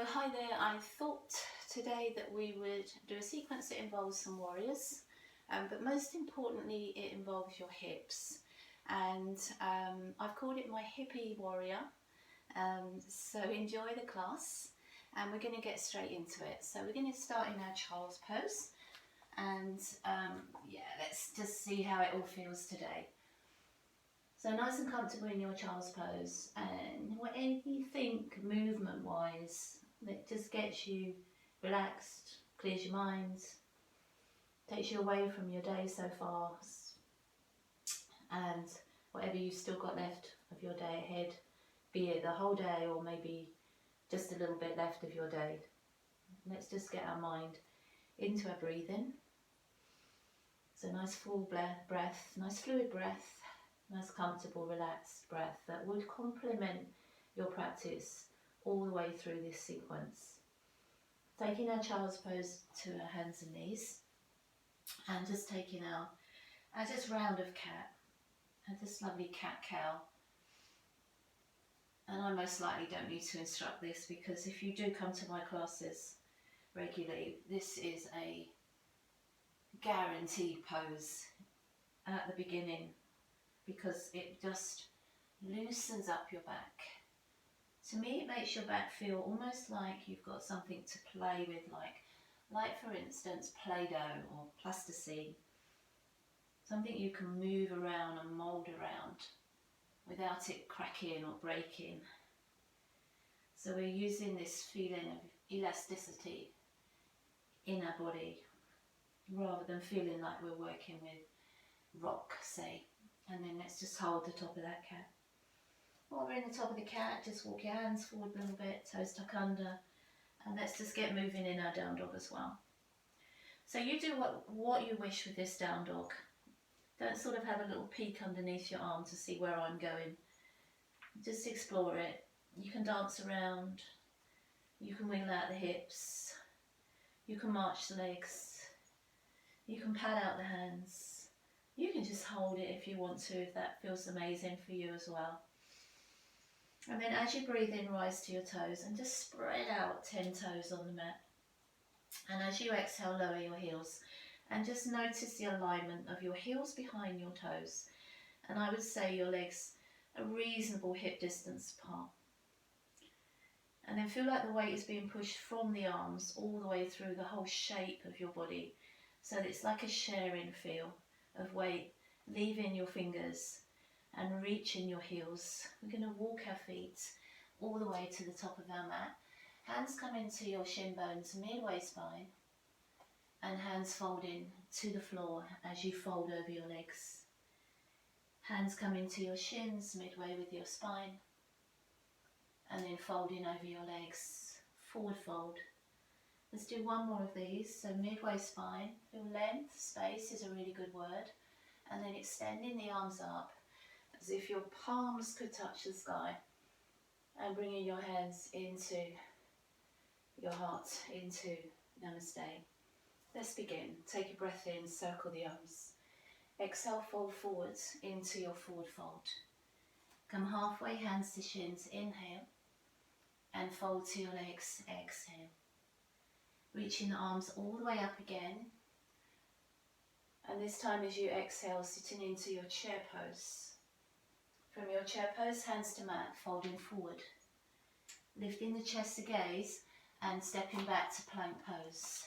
Hi there. I thought today that we would do a sequence that involves some warriors, but most importantly it involves your hips, and I've called it my hippie warrior. So enjoy the class, and we're going to get straight into it. So we're going to start in our child's pose, and yeah, let's just see how it all feels today. So nice and comfortable in your child's pose, and anything movement wise that just gets you relaxed, clears your mind, takes you away from your day so far, and whatever you've still got left of your day ahead, be it the whole day or maybe just a little bit left of your day. Let's just get our mind into our breathing. So nice full breath, nice fluid breath, nice comfortable relaxed breath that would complement your practice all the way through this sequence. Taking our child's pose to our hands and knees, and just taking our just round of cat, and this lovely cat-cow. And I most likely don't need to instruct this, because if you do come to my classes regularly, this is a guaranteed pose at the beginning, because it just loosens up your back. To me, it makes your back feel almost like you've got something to play with, like for instance, Play-Doh or plasticine. Something you can move around and mould around without it cracking or breaking. So we're using this feeling of elasticity in our body, rather than feeling like we're working with rock, say. And then let's just hold the top of that cat. While we're in the top of the cat, just walk your hands forward a little bit, toes tuck under, and let's just get moving in our down dog as well. So you do what you wish with this down dog. Don't sort of have a little peek underneath your arm to see where I'm going. Just explore it. You can dance around, you can wiggle out the hips, you can march the legs, you can pad out the hands, you can just hold it if you want to, if that feels amazing for you as well. And then as you breathe in, rise to your toes and just spread out 10 toes on the mat. And as you exhale, lower your heels and just notice the alignment of your heels behind your toes. And I would say your legs a reasonable hip distance apart. And then feel like the weight is being pushed from the arms all the way through the whole shape of your body. So that it's like a sharing feel of weight leaving your fingers and reaching your heels. We're going to walk our feet all the way to the top of our mat. Hands come into your shin bones, midway spine, and hands fold in to the floor as you fold over your legs. Hands come into your shins, midway with your spine, and then fold in over your legs, forward fold. Let's do one more of these. So midway spine, feel length, space is a really good word, and then extending the arms up as if your palms could touch the sky, and bringing your hands into your heart, into Namaste. Let's begin. Take a breath in, circle the arms. Exhale, fold forwards into your forward fold. Come halfway, hands to shins, inhale, and fold to your legs, exhale. Reaching the arms all the way up again, and this time as you exhale, sitting into your chair pose. From your chair pose, hands to mat, folding forward. Lifting the chest to gaze and stepping back to plank pose.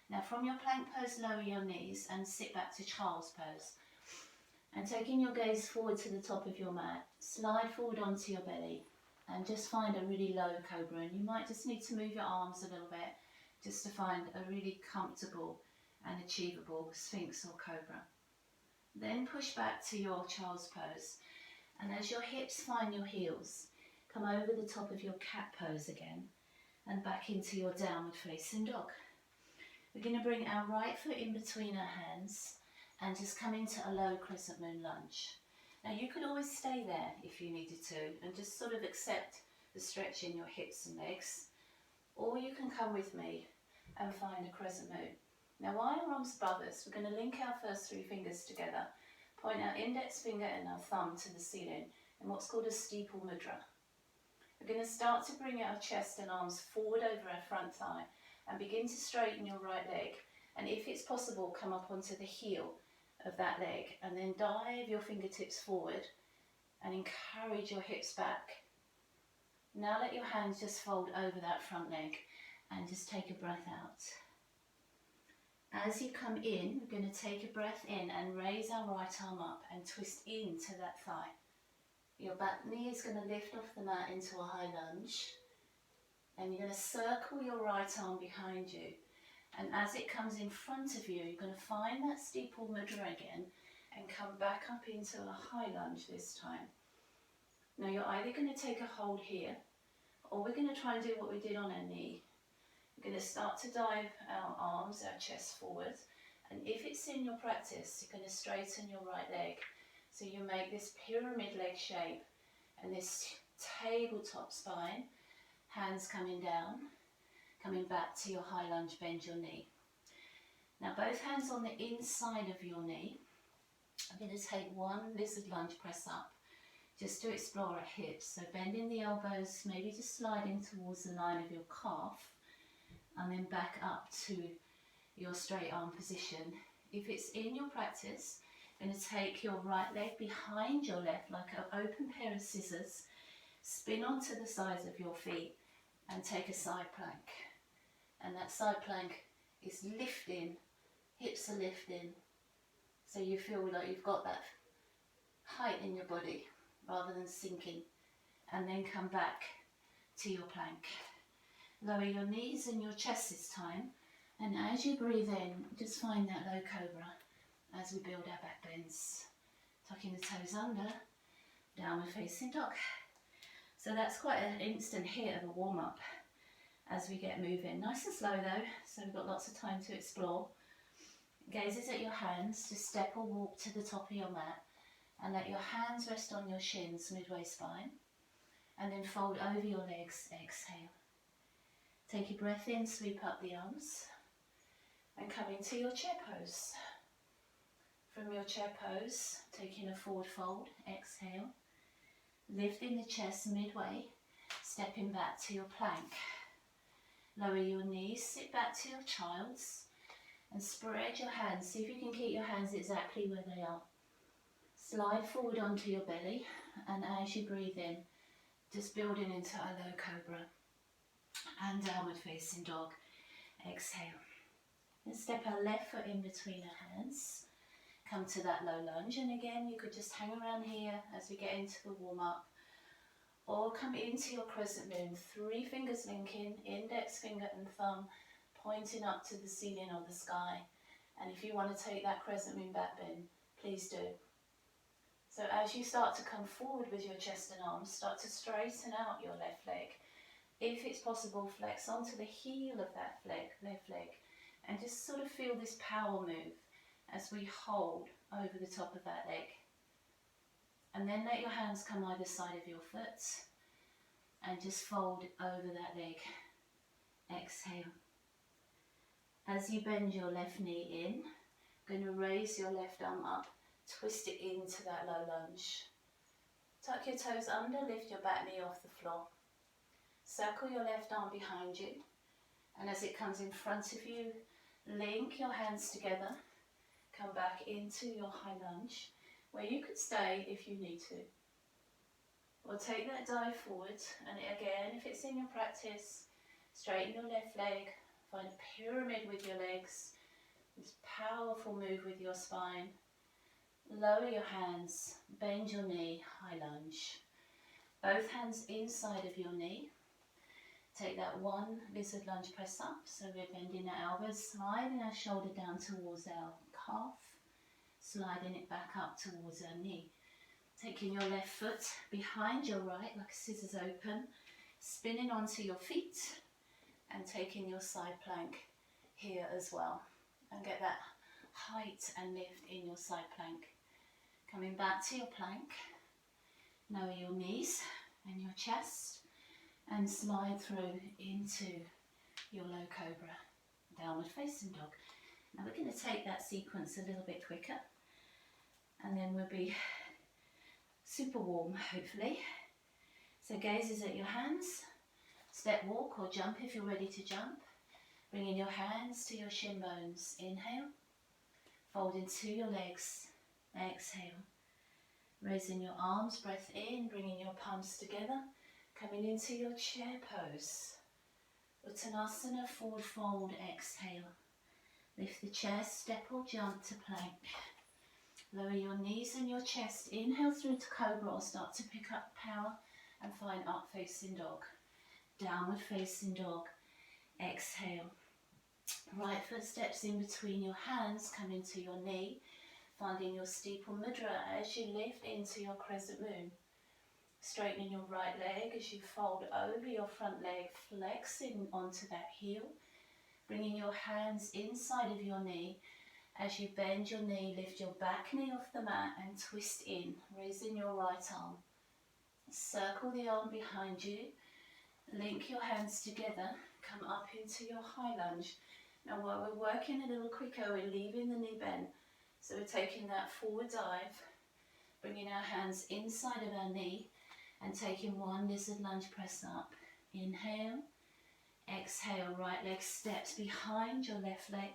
Now from your plank pose, lower your knees and sit back to child's pose. And taking your gaze forward to the top of your mat, slide forward onto your belly and just find a really low cobra. And you might just need to move your arms a little bit just to find a really comfortable and achievable Sphinx or cobra. Then push back to your child's pose. And as your hips find your heels, come over the top of your cat pose again and back into your downward facing dog. We're going to bring our right foot in between our hands and just come into a low crescent moon lunge. Now you could always stay there if you needed to and just sort of accept the stretch in your hips and legs, or you can come with me and find a crescent moon. Now while our arms above us, we're going to link our first 3 fingers together, point our index finger and our thumb to the ceiling in what's called a steeple mudra. We're going to start to bring our chest and arms forward over our front thigh and begin to straighten your right leg. And if it's possible, come up onto the heel of that leg and then dive your fingertips forward and encourage your hips back. Now let your hands just fold over that front leg and just take a breath out. As you come in, we're going to take a breath in and raise our right arm up and twist into that thigh. Your back knee is going to lift off the mat into a high lunge, and you're going to circle your right arm behind you. And as it comes in front of you, you're going to find that steeple mudra again and come back up into a high lunge this time. Now you're either going to take a hold here, or we're going to try and do what we did on our knee. We're going to start to dive our arms, our chest forward, and if it's in your practice, you're going to straighten your right leg. So you make this pyramid leg shape and this tabletop spine, hands coming down, coming back to your high lunge, bend your knee. Now both hands on the inside of your knee. I'm going to take one lizard lunge press up, just to explore our hips. So bending the elbows, maybe just sliding towards the line of your calf, and then back up to your straight arm position. If it's in your practice, you're going to take your right leg behind your left like an open pair of scissors, spin onto the sides of your feet and take a side plank. And that side plank is lifting, hips are lifting, so you feel like you've got that height in your body rather than sinking. And then come back to your plank. Lower your knees and your chest this time, and as you breathe in, just find that low cobra as we build our back bends. Tucking the toes under, downward facing dog. So that's quite an instant hit of a warm up as we get moving. Nice and slow though, so we've got lots of time to explore. Gazes at your hands, just step or walk to the top of your mat and let your hands rest on your shins, midway spine, and then fold over your legs, exhale. Take a breath in, sweep up the arms, and come into your chair pose. From your chair pose, taking a forward fold, exhale, lifting the chest midway, stepping back to your plank. Lower your knees, sit back to your child's, and spread your hands. See if you can keep your hands exactly where they are. Slide forward onto your belly, and as you breathe in, just building into a low cobra. And downward facing dog, exhale. And step our left foot in between our hands. Come to that low lunge, and again you could just hang around here as we get into the warm up, or come into your crescent moon, 3 fingers linking, index finger and thumb pointing up to the ceiling or the sky. And if you want to take that crescent moon back bend, please do. So as you start to come forward with your chest and arms, start to straighten out your left leg. If it's possible, flex onto the heel of that left leg, and just sort of feel this power move as we hold over the top of that leg. And then let your hands come either side of your foot and just fold over that leg. Exhale. As you bend your left knee in, going to raise your left arm up, twist it into that low lunge. Tuck your toes under, lift your back knee off the floor. Circle your left arm behind you, and as it comes in front of you, link your hands together, come back into your high lunge, where you could stay if you need to. Or take that dive forward, and again, if it's in your practice, straighten your left leg, find a pyramid with your legs, this powerful move with your spine. Lower your hands, bend your knee, high lunge. Both hands inside of your knee. Take that one lizard lunge press up, so we're bending our elbows, sliding our shoulder down towards our calf, sliding it back up towards our knee. Taking your left foot behind your right, like scissors open, spinning onto your feet, and taking your side plank here as well. And get that height and lift in your side plank. Coming back to your plank, lower your knees and your chest, and slide through into your low cobra, downward facing dog. Now we're going to take that sequence a little bit quicker, and then we'll be super warm, hopefully. So gazes at your hands, step walk or jump if you're ready to jump. Bringing your hands to your shin bones. Inhale, fold into your legs. Exhale. Raising your arms, breath in, bringing your palms together. Coming into your chair pose. Uttanasana, forward fold, exhale. Lift the chest, step or jump to plank. Lower your knees and your chest. Inhale through to cobra or start to pick up power and find up facing dog. Downward facing dog. Exhale. Right foot steps in between your hands, come into your knee, finding your steeple mudra as you lift into your crescent moon. Straightening your right leg as you fold over your front leg, flexing onto that heel. Bringing your hands inside of your knee. As you bend your knee, lift your back knee off the mat and twist in, raising your right arm. Circle the arm behind you. Link your hands together, come up into your high lunge. Now while we're working a little quicker, we're leaving the knee bent. So we're taking that forward dive, bringing our hands inside of our knee and taking one lizard lunge press up. Inhale, exhale, right leg steps behind your left leg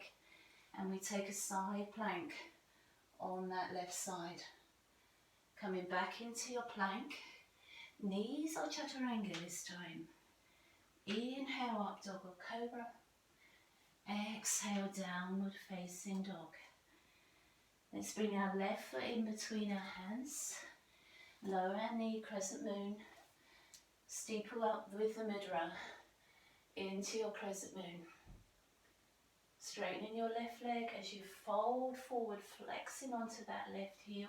and we take a side plank on that left side. Coming back into your plank, knees are chaturanga this time. Inhale, up dog or cobra. Exhale, downward facing dog. Let's bring our left foot in between our hands. Lower our knee, crescent moon. Steeple up with the mudra into your crescent moon. Straightening your left leg as you fold forward, flexing onto that left heel.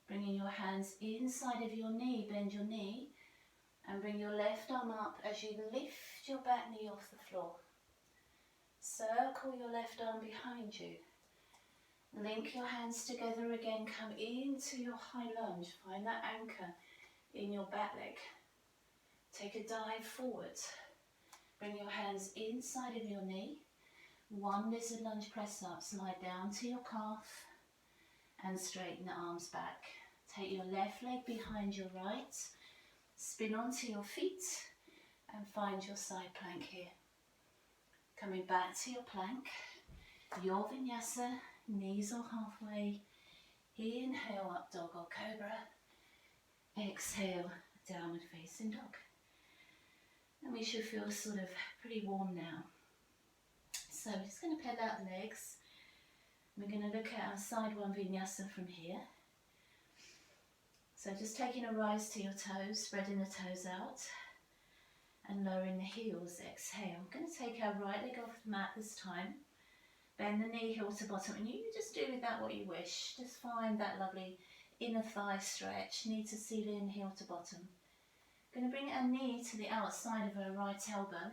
Bringing your hands inside of your knee, bend your knee. And bring your left arm up as you lift your back knee off the floor. Circle your left arm behind you. Link your hands together again, come into your high lunge. Find that anchor in your back leg. Take a dive forward. Bring your hands inside of your knee. One lizard lunge press up, slide down to your calf and straighten the arms back. Take your left leg behind your right. Spin onto your feet and find your side plank here. Coming back to your plank, your vinyasa, knees are halfway. Inhale, up dog or cobra. Exhale, downward facing dog. And we should feel sort of pretty warm now. So we're just going to pedal out the legs. We're going to look at our side one vinyasa from here. So just taking a rise to your toes, spreading the toes out and lowering the heels. Exhale. I'm going to take our right leg off the mat this time. Bend the knee heel to bottom and you can just do with that what you wish. Just find that lovely inner thigh stretch, knee to ceiling, heel to bottom. Going to bring our knee to the outside of our right elbow,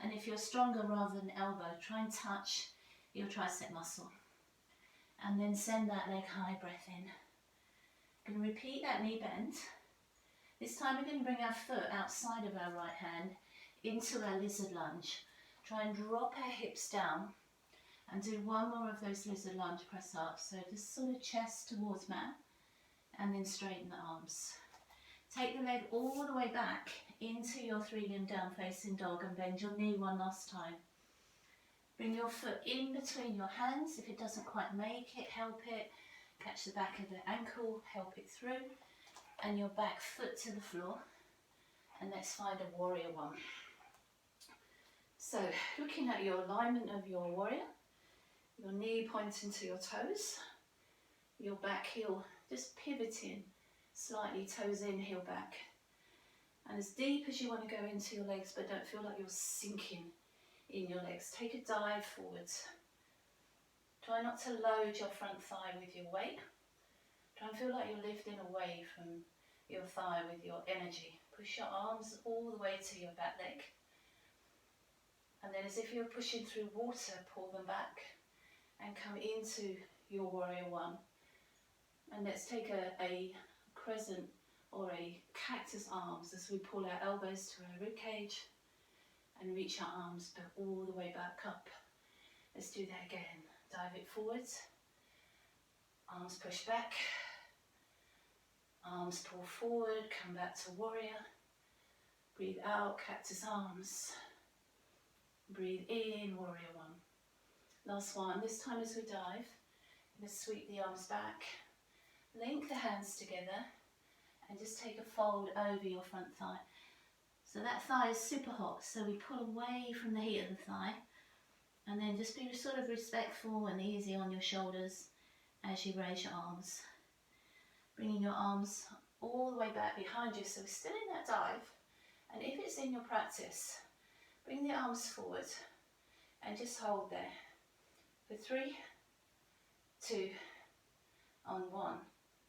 and if you're stronger rather than elbow, try and touch your tricep muscle. And then send that leg high, breath in. Going to repeat that knee bend. This time we're going to bring our foot outside of our right hand into our lizard lunge. Try and drop our hips down and do one more of those lizard lunge press ups. So just sort of chest towards mat and then straighten the arms. Take the leg all the way back into your three-limb down facing dog and bend your knee one last time. Bring your foot in between your hands. If it doesn't quite make it, help it. Catch the back of the ankle, help it through. And your back foot to the floor. And let's find a warrior one. So looking at your alignment of your warrior, your knee pointing to your toes, your back heel just pivoting slightly, toes in, heel back. And as deep as you want to go into your legs, but don't feel like you're sinking in your legs. Take a dive forwards. Try not to load your front thigh with your weight. Try and feel like you're lifting away from your thigh with your energy. Push your arms all the way to your back leg. And then as if you're pushing through water, pull them back and come into your warrior one. And let's take a crescent or a cactus arms as we pull our elbows to our rib cage and reach our arms all the way back up. Let's do that again. Dive it forwards, arms push back, Arms pull forward, come back to warrior. Breathe out, cactus arms. Breathe in, warrior one. Last one. This time as we dive, just sweep the arms back. Link the hands together and just take a fold over your front thigh. So that thigh is super hot, so we pull away from the heat of the thigh, and then just be sort of respectful and easy on your shoulders as you raise your arms. Bringing your arms all the way back behind you, so we're still in that dive. And if it's in your practice, bring the arms forward and just hold there for 3, 2, and 1.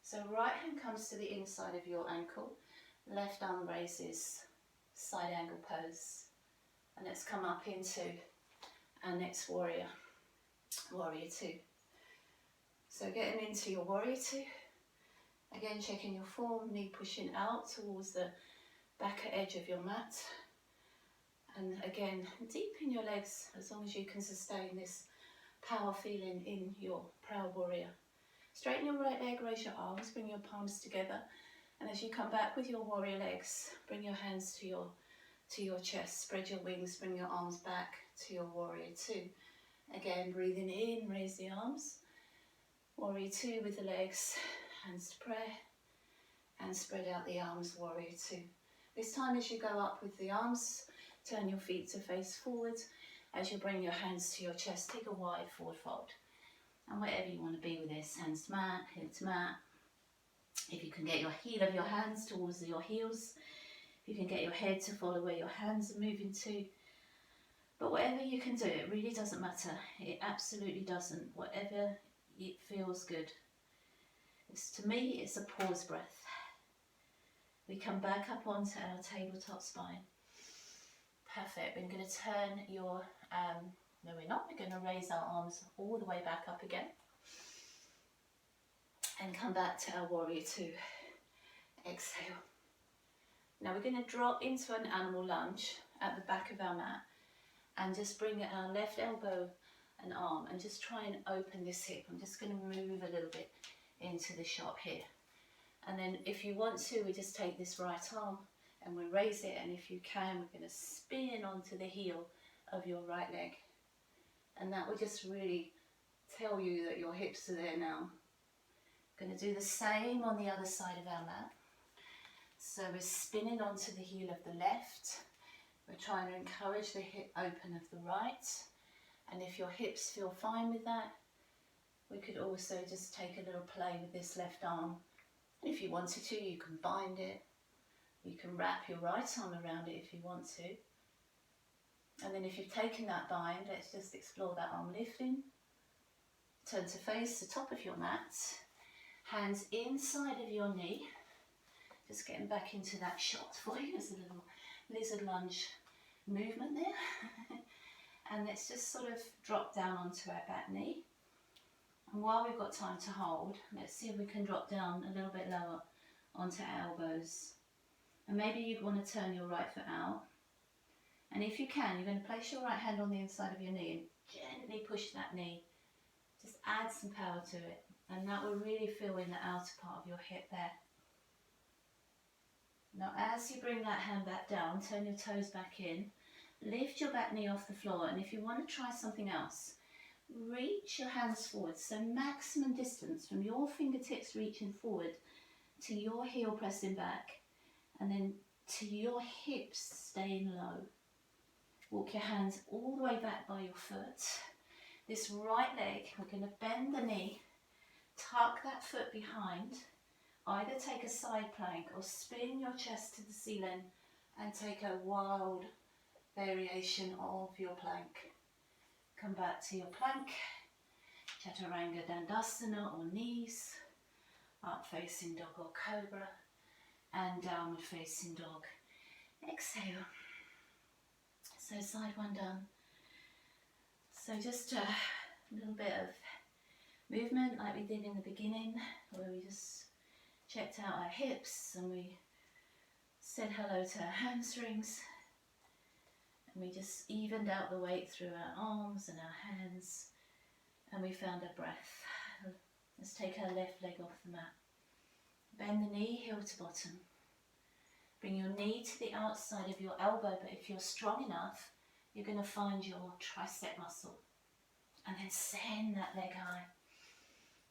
So right hand comes to the inside of your ankle, left arm raises, side angle pose. And let's come up into our next warrior, warrior 2. So getting into your warrior 2, again checking your form, knee pushing out towards the back edge of your mat. And again, deepen your legs as long as you can sustain this power feeling in your proud warrior. Straighten your right leg, raise your arms, bring your palms together. And as you come back with your warrior legs, bring your hands to your chest, spread your wings, bring your arms back to your warrior 2. Again, breathing in, raise the arms. Warrior 2 with the legs, hands to prayer, and spread out the arms, warrior 2. This time as you go up with the arms, turn your feet to face forward. As you bring your hands to your chest, take a wide forward fold. And wherever you want to be with this, hands to mat, head to mat. If you can get your heel of your hands towards your heels, if you can get your head to follow where your hands are moving to. But whatever you can do, it really doesn't matter. It absolutely doesn't. Whatever it feels good. To me, it's a pause breath. We come back up onto our tabletop spine. Perfect. We're going to turn your, no we're not, we're going to raise our arms all the way back up again. And come back to our warrior 2. Exhale. Now we're going to drop into an animal lunge at the back of our mat. And just bring our left elbow and arm and just try and open this hip. I'm just going to move a little bit into the shot here. And then if you want to, we just take this right arm and we raise it, and if you can, we're going to spin onto the heel of your right leg. And that will just really tell you that your hips are there now. Going to do the same on the other side of our mat. So we're spinning onto the heel of the left. We're trying to encourage the hip open of the right. And if your hips feel fine with that, we could also just take a little play with this left arm. And if you wanted to, you can bind it. You can wrap your right arm around it if you want to. And then if you've taken that bind, let's just explore that arm lifting. Turn to face the top of your mat. Hands inside of your knee. Just getting back into that shot for you. There's a little lizard lunge movement there. And let's just sort of drop down onto our back knee. And while we've got time to hold, let's see if we can drop down a little bit lower onto our elbows. And maybe you'd want to turn your right foot out. And if you can, you're going to place your right hand on the inside of your knee and gently push that knee. Just add some power to it. And that will really feel in the outer part of your hip there. Now as you bring that hand back down, turn your toes back in. Lift your back knee off the floor. And if you want to try something else, reach your hands forward. So maximum distance from your fingertips reaching forward to your heel pressing back. And then to your hips staying low. Walk your hands all the way back by your foot. This right leg, we're going to bend the knee, tuck that foot behind, either take a side plank or spin your chest to the ceiling and take a wild variation of your plank. Come back to your plank, Chaturanga Dandasana or knees, up facing dog or cobra, and downward facing dog. Exhale. So side one done. So just a little bit of movement like we did in the beginning, where we just checked out our hips and we said hello to our hamstrings, and we just evened out the weight through our arms and our hands, and we found our breath. Let's take our left leg off the mat. Bend the knee, heel to bottom. Bring your knee to the outside of your elbow, but if you're strong enough, you're going to find your tricep muscle. And then send that leg high.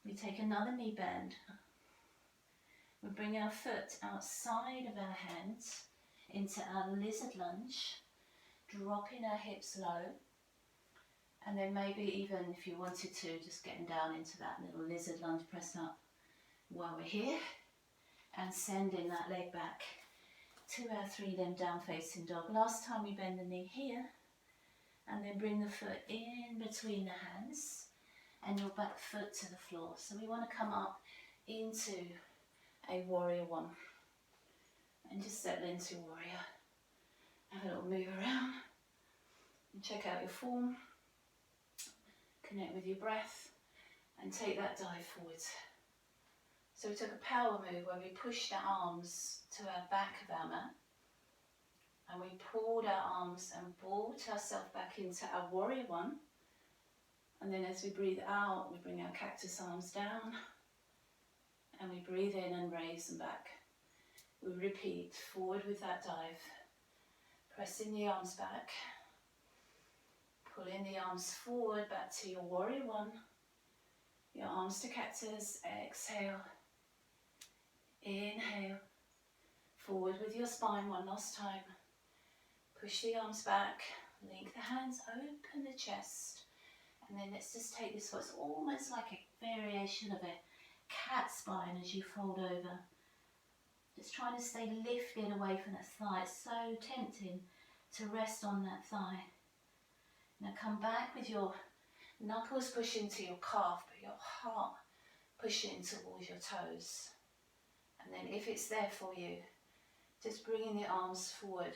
We take another knee bend. We bring our foot outside of our hands into our lizard lunge, dropping our hips low. And then maybe even if you wanted to, just getting down into that little lizard lunge, press up while we're here. And sending that leg back to our 3-limb down facing dog. Last time we bend the knee here. And then bring the foot in between the hands and your back foot to the floor. So we want to come up into a warrior one. And just settle into warrior. Have a little move around. And check out your form. Connect with your breath. And take that dive forwards. So we took a power move where we pushed our arms to our back of our mat. And we pulled our arms and brought ourselves back into our warrior one. And then as we breathe out, we bring our cactus arms down. And we breathe in and raise them back. We repeat, forward with that dive. Pressing the arms back. Pulling the arms forward back to your warrior one. Your arms to cactus, exhale. Inhale. Forward with your spine one last time. Push the arms back, link the hands, open the chest. And then let's just take this, what's almost like a variation of a cat spine as you fold over. Just trying to stay lifted away from that thigh. It's so tempting to rest on that thigh. Now come back with your knuckles pushing to your calf, but your heart pushing towards your toes. And then if it's there for you, just bringing the arms forward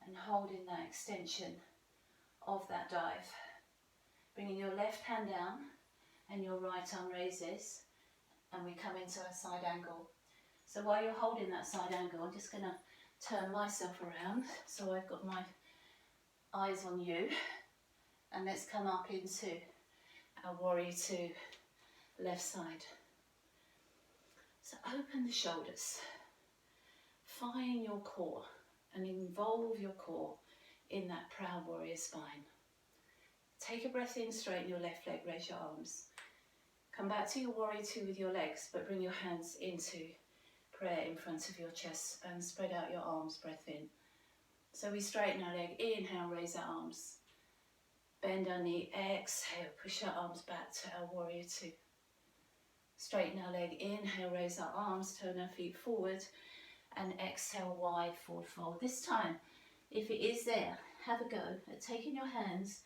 and holding that extension of that dive. Bringing your left hand down and your right arm raises, and we come into a side angle. So while you're holding that side angle, I'm just going to turn myself around so I've got my eyes on you, and let's come up into our warrior two, left side. So open the shoulders, find your core and involve your core in that proud warrior spine. Take a breath in, straighten your left leg, raise your arms. Come back to your warrior two with your legs, but bring your hands into prayer in front of your chest and spread out your arms, breath in. So we straighten our leg, inhale, raise our arms. Bend our knee, exhale, push our arms back to our warrior two. Straighten our leg, inhale, raise our arms, turn our feet forward, and exhale, wide forward fold. This time, if it is there, have a go at taking your hands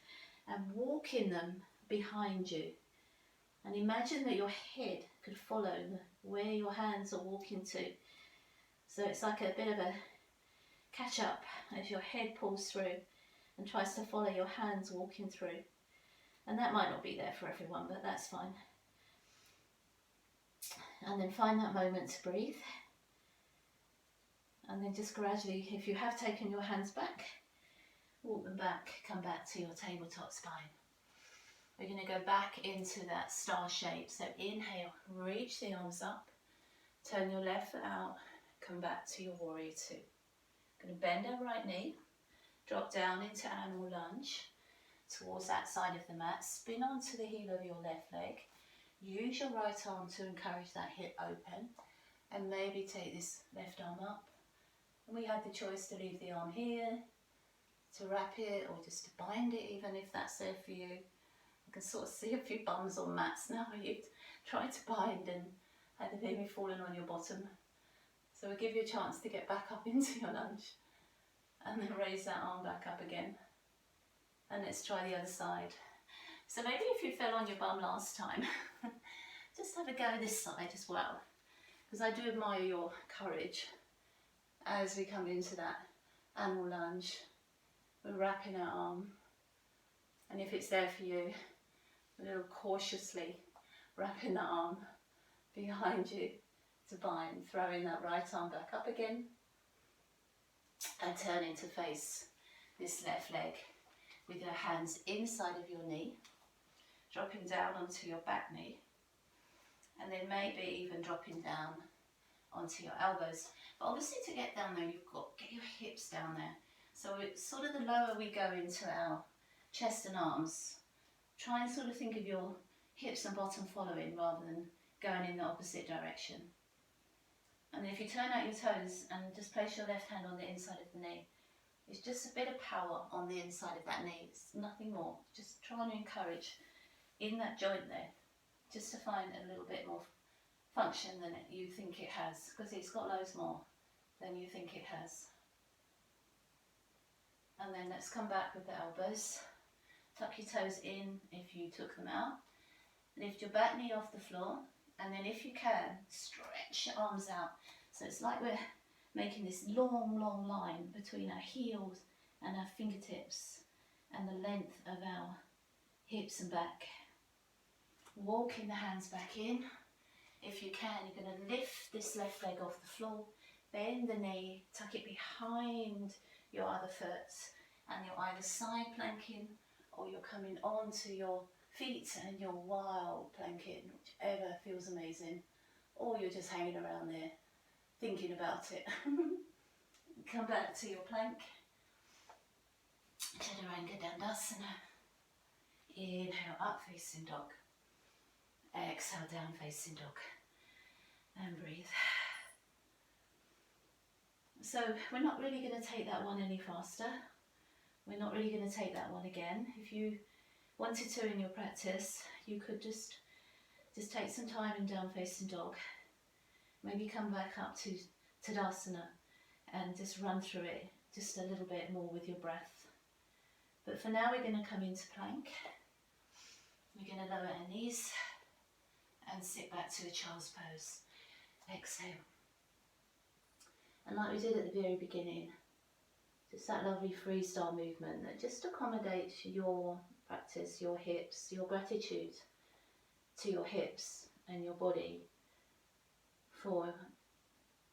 and walking them behind you. And imagine that your head could follow where your hands are walking to. So it's like a bit of a catch up as your head pulls through and tries to follow your hands walking through. And that might not be there for everyone, but that's fine. And then find that moment to breathe. And then just gradually, if you have taken your hands back, walk them back, come back to your tabletop spine. We're going to go back into that star shape. So inhale, reach the arms up, turn your left foot out, come back to your warrior two. Going to bend our right knee, drop down into animal lunge towards that side of the mat, spin onto the heel of your left leg, use your right arm to encourage that hip open, and maybe take this left arm up. And we had the choice to leave the arm here, to wrap it, or just to bind it, even if that's there for you. I can sort of see a few bums on mats now where you try to bind and had the baby falling on your bottom. So we'll give you a chance to get back up into your lunge and then raise that arm back up again. And let's try the other side. So maybe if you fell on your bum last time, just have a go this side as well. Because I do admire your courage as we come into that animal lunge. We're wrapping our arm. And if it's there for you, a little cautiously wrapping that arm behind you to bind, throwing that right arm back up again and turning to face this left leg with your hands inside of your knee, dropping down onto your back knee, and then maybe even dropping down onto your elbows. But obviously to get down there, you've got to get your hips down there. So it's sort of the lower we go into our chest and arms, try and sort of think of your hips and bottom following rather than going in the opposite direction. And then if you turn out your toes and just place your left hand on the inside of the knee, it's just a bit of power on the inside of that knee. It's nothing more. Just trying to encourage in that joint there, just to find a little bit more function than you think it has, because it's got loads more than you think it has. And then let's come back with the elbows. Tuck your toes in if you took them out. Lift your back knee off the floor, and then if you can, stretch your arms out. So it's like we're making this long, long line between our heels and our fingertips and the length of our hips and back. Walking the hands back in. If you can, you're going to lift this left leg off the floor, bend the knee, tuck it behind your other foot, and you're either side planking or you're coming onto your feet and you're wild planking, whichever feels amazing, or you're just hanging around there thinking about it. Come back to your plank, Chaturanga Dandasana. Inhale, up facing dog. Exhale, down facing dog. And breathe. So we're not really going to take that one any faster. We're not really going to take that one again. If you wanted to in your practice, you could just take some time in down facing dog. Maybe come back up to Tadasana and just run through it just a little bit more with your breath. But for now, we're going to come into plank. We're going to lower our knees and sit back to a child's pose. Exhale. And like we did at the very beginning, just that lovely freestyle movement that just accommodates your practice, your hips, your gratitude to your hips and your body for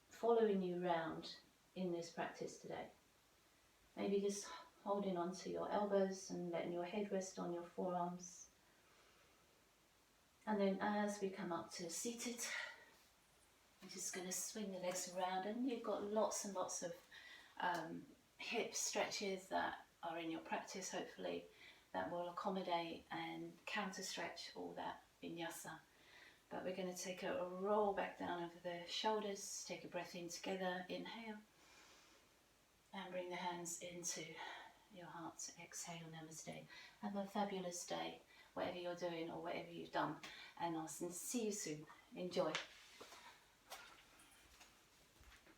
following you round in this practice today. Maybe just holding on to your elbows and letting your head rest on your forearms. And then as we come up to seated, I'm just going to swing the legs around, and you've got lots and lots of hip stretches that are in your practice, hopefully, that will accommodate and counter stretch all that vinyasa. But we're going to take a roll back down over the shoulders, take a breath in together, inhale, and bring the hands into your heart. Exhale, namaste. Have a fabulous day, whatever you're doing or whatever you've done, and I'll see you soon. Enjoy.